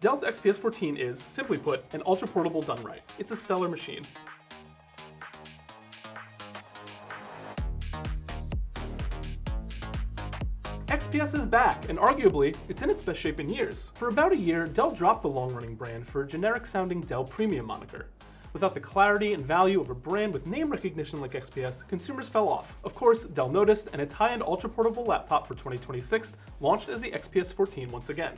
Dell's XPS 14 is, simply put, an ultra-portable done right. It's a stellar machine. XPS is back, and arguably, it's in its best shape in years. For about a year, Dell dropped the long-running brand for a generic-sounding Dell Premium moniker. Without the clarity and value of a brand with name recognition like XPS, consumers fell off. Of course, Dell noticed, and its high-end ultra-portable laptop for 2026 launched as the XPS 14 once again.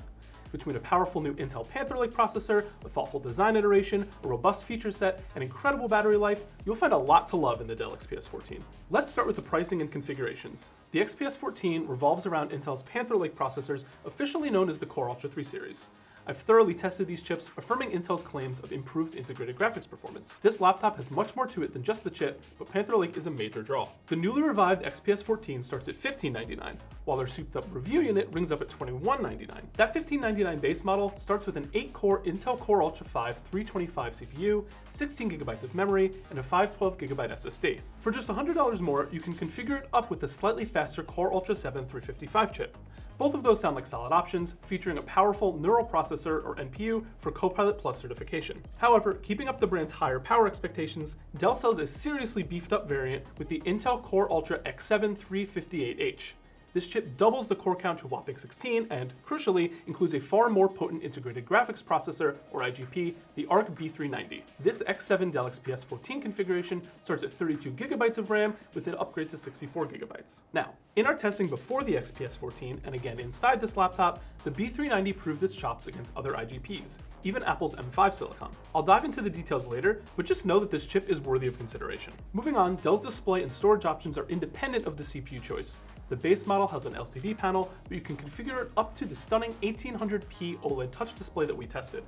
Between a powerful new Intel Panther-like processor, a thoughtful design iteration, a robust feature set, and incredible battery life, you'll find a lot to love in the Dell XPS 14. Let's start with the pricing and configurations. The XPS 14 revolves around Intel's Panther-like processors, officially known as the Core Ultra 3 series. I've thoroughly tested these chips, affirming Intel's claims of improved integrated graphics performance. This laptop has much more to it than just the chip, but Panther Lake is a major draw. The newly revived XPS 14 starts at $1599, while their souped-up review unit rings up at $2199. That $1599 base model starts with an 8-core Intel Core Ultra 5 325 CPU, 16GB of memory, and a 512GB SSD. For just $100 more, you can configure it up with the slightly faster Core Ultra 7 355 chip. Both of those sound like solid options, featuring a powerful neural processor or NPU for Copilot Plus certification. However, keeping up the brand's higher power expectations, Dell sells a seriously beefed up variant with the Intel Core Ultra X7 358H. This chip doubles the core count to a whopping 16 and, crucially, includes a far more potent integrated graphics processor, or IGP, the Arc B390. This X7 Dell XPS 14 configuration starts at 32GB of RAM with an upgrade to 64GB. Now, in our testing before the XPS 14, and again inside this laptop, the B390 proved its chops against other IGPs, even Apple's M5 Silicon. I'll dive into the details later, but just know that this chip is worthy of consideration. Moving on, Dell's display and storage options are independent of the CPU choice. The base model has an LCD panel, but you can configure it up to the stunning 1800p OLED touch display that we tested.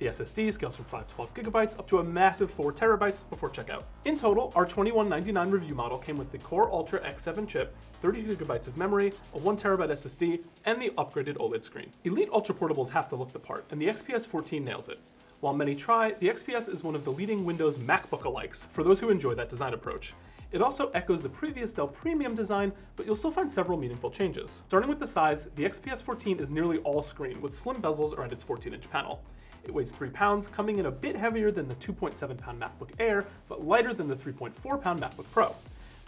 The SSD scales from 512GB up to a massive 4TB before checkout. In total, our $2199 review model came with the Core Ultra X7 chip, 32GB of memory, a 1TB SSD, and the upgraded OLED screen. Elite ultra portables have to look the part, and the XPS 14 nails it. While many try, the XPS is one of the leading Windows MacBook alikes for those who enjoy that design approach. It also echoes the previous Dell Premium design, but you'll still find several meaningful changes. Starting with the size, the XPS 14 is nearly all screen, with slim bezels around its 14-inch panel. It weighs 3 pounds, coming in a bit heavier than the 2.7-pound MacBook Air, but lighter than the 3.4-pound MacBook Pro.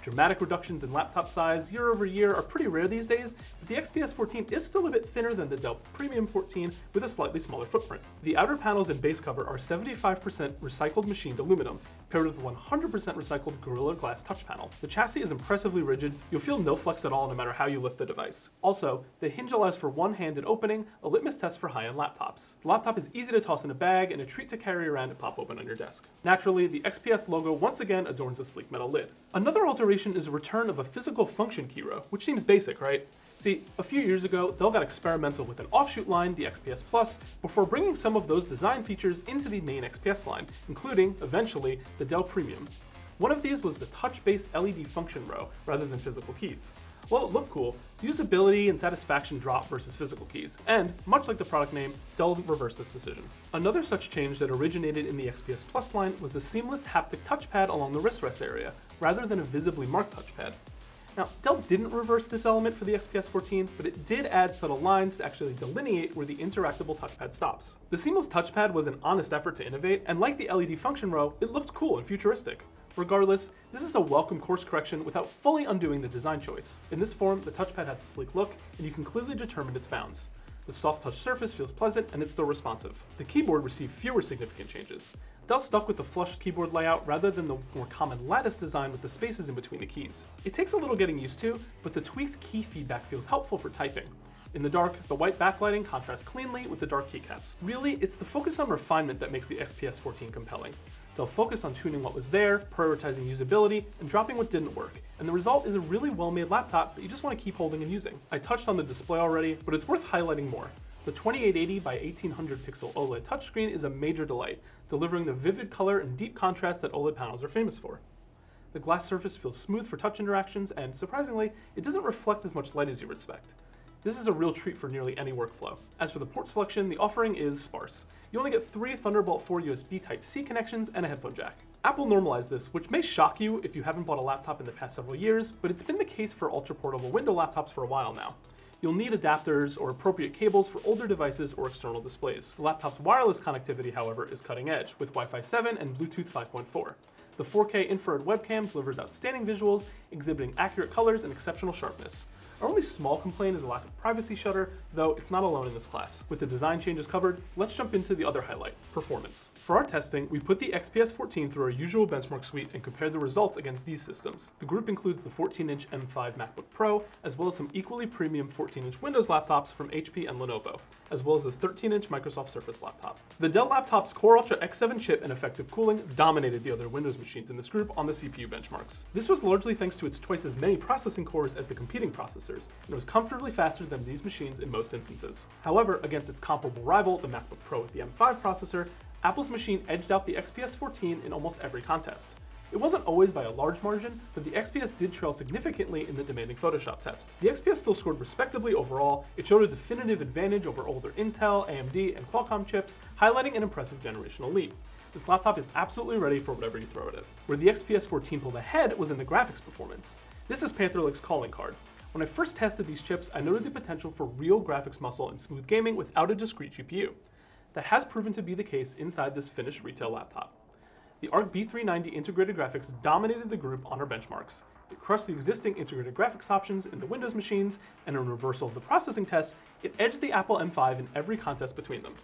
Dramatic reductions in laptop size year over year are pretty rare these days, but the XPS 14 is still a bit thinner than the Dell Premium 14 with a slightly smaller footprint. The outer panels and base cover are 75% recycled machined aluminum, paired with a 100% recycled Gorilla Glass touch panel. The chassis is impressively rigid, you'll feel no flex at all no matter how you lift the device. Also, the hinge allows for one-handed opening, a litmus test for high-end laptops. The laptop is easy to toss in a bag and a treat to carry around and pop open on your desk. Naturally, the XPS logo once again adorns the sleek metal lid. Another alteration is a return of a physical function key row, which seems basic, right? See, a few years ago, Dell got experimental with an offshoot line, the XPS Plus, before bringing some of those design features into the main XPS line, including, eventually, the Dell Premium. One of these was the touch-based LED function row, rather than physical keys. While it looked cool, usability and satisfaction dropped versus physical keys, and, much like the product name, Dell reversed this decision. Another such change that originated in the XPS Plus line was the seamless haptic touchpad along the wrist rest area, rather than a visibly marked touchpad. Now, Dell didn't reverse this element for the XPS 14, but it did add subtle lines to actually delineate where the interactable touchpad stops. The seamless touchpad was an honest effort to innovate, and like the LED function row, it looked cool and futuristic. Regardless, this is a welcome course correction without fully undoing the design choice. In this form, the touchpad has a sleek look, and you can clearly determine its bounds. The soft touch surface feels pleasant, and it's still responsive. The keyboard received fewer significant changes. Dell stuck with the flush keyboard layout rather than the more common lattice design with the spaces in between the keys. It takes a little getting used to, but the tweaked key feedback feels helpful for typing. In the dark, the white backlighting contrasts cleanly with the dark keycaps. Really, it's the focus on refinement that makes the XPS 14 compelling. They'll focus on tuning what was there, prioritizing usability, and dropping what didn't work, and the result is a really well-made laptop that you just want to keep holding and using. I touched on the display already, but it's worth highlighting more. The 2880 by 1800 pixel OLED touchscreen is a major delight, delivering the vivid color and deep contrast that OLED panels are famous for. The glass surface feels smooth for touch interactions, and surprisingly, it doesn't reflect as much light as you would expect. This is a real treat for nearly any workflow. As for the port selection, the offering is sparse. You only get 3 Thunderbolt 4 USB Type-C connections and a headphone jack. Apple normalized this, which may shock you if you haven't bought a laptop in the past several years, but it's been the case for ultra-portable Windows laptops for a while now. you'll need adapters or appropriate cables for older devices or external displays. The laptop's wireless connectivity, however, is cutting edge with Wi-Fi 7 and Bluetooth 5.4. The 4K infrared webcam delivers outstanding visuals, exhibiting accurate colors and exceptional sharpness. Our only small complaint is a lack of privacy shutter, though it's not alone in this class. With the design changes covered, let's jump into the other highlight, performance. For our testing, we put the XPS 14 through our usual benchmark suite and compared the results against these systems. The group includes the 14-inch M5 MacBook Pro, as well as some equally premium 14-inch Windows laptops from HP and Lenovo, as well as the 13-inch Microsoft Surface laptop. The Dell laptop's Core Ultra X7 chip and effective cooling dominated the other Windows machines in this group on the CPU benchmarks. This was largely thanks to its twice as many processing cores as the competing processors, and was comfortably faster than these machines in most instances. However, against its comparable rival, the MacBook Pro with the M5 processor, Apple's machine edged out the XPS 14 in almost every contest. It wasn't always by a large margin, but the XPS did trail significantly in the demanding Photoshop test. The XPS still scored respectably overall. It showed a definitive advantage over older Intel, AMD, and Qualcomm chips, highlighting an impressive generational leap. This laptop is absolutely ready for whatever you throw at it. Where the XPS 14 pulled ahead was in the graphics performance. This is Panther Lake's calling card. When I first tested these chips, I noted the potential for real graphics muscle and smooth gaming without a discrete GPU. That has proven to be the case inside this finished retail laptop. The Arc B390 integrated graphics dominated the group on our benchmarks. It crushed the existing integrated graphics options in the Windows machines, and in reversal of the processing test, it edged the Apple M5 in every contest between them.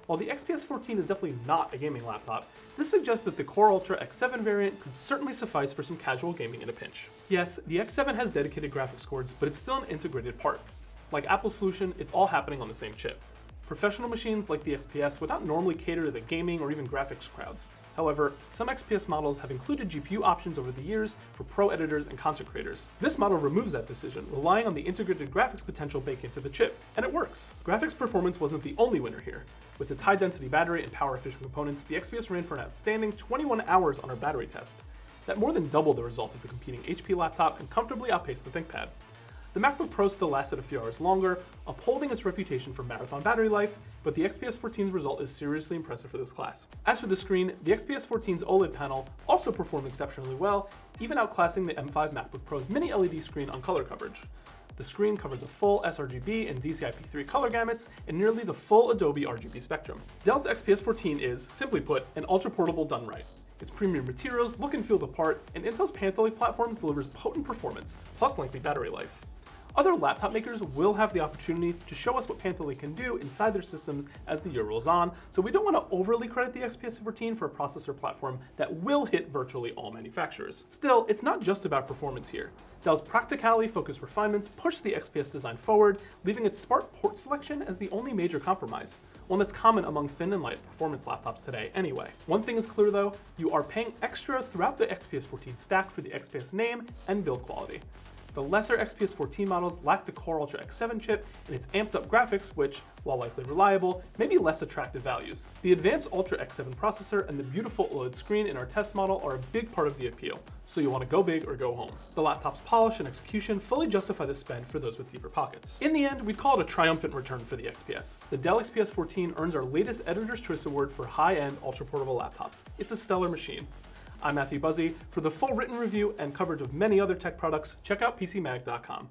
While the XPS 14 is definitely not a gaming laptop, this suggests that the Core Ultra X7 variant could certainly suffice for some casual gaming in a pinch. Yes, the X7 has dedicated graphics cards, but it's still an integrated part. Like Apple's solution, it's all happening on the same chip. Professional machines like the XPS would not normally cater to the gaming or even graphics crowds. However, some XPS models have included GPU options over the years for pro editors and content creators. This model removes that decision, relying on the integrated graphics potential baked into the chip, and it works. Graphics performance wasn't the only winner here. With its high-density battery and power-efficient components, the XPS ran for an outstanding 21 hours on our battery test. That more than doubled the result of the competing HP laptop and comfortably outpaced the ThinkPad. The MacBook Pro still lasted a few hours longer, upholding its reputation for marathon battery life, but the XPS 14's result is seriously impressive for this class. As for the screen, the XPS 14's OLED panel also performed exceptionally well, even outclassing the M5 MacBook Pro's mini LED screen on color coverage. The screen covered the full sRGB and DCI-P3 color gamuts and nearly the full Adobe RGB spectrum. Dell's XPS 14 is, simply put, an ultra-portable done right. Its premium materials look and feel the part, and Intel's Panther Lake platform delivers potent performance, plus lengthy battery life. Other laptop makers will have the opportunity to show us what Panther Lake can do inside their systems as the year rolls on, so we don't want to overly credit the XPS 14 for a processor platform that will hit virtually all manufacturers. Still, it's not just about performance here. Dell's practicality-focused refinements push the XPS design forward, leaving its smart port selection as the only major compromise, one that's common among thin and light performance laptops today anyway. One thing is clear though, you are paying extra throughout the XPS 14 stack for the XPS name and build quality. The lesser XPS 14 models lack the Core Ultra X7 chip and its amped up graphics, which, while likely reliable, may be less attractive values. The advanced Ultra X7 processor and the beautiful OLED screen in our test model are a big part of the appeal, so you want to go big or go home. The laptop's polish and execution fully justify the spend for those with deeper pockets. In the end, we'd call it a triumphant return for the XPS. The Dell XPS 14 earns our latest Editor's Choice Award for high-end ultra-portable laptops. It's a stellar machine. I'm Matthew Buzzy. For the full written review and coverage of many other tech products, check out PCMag.com.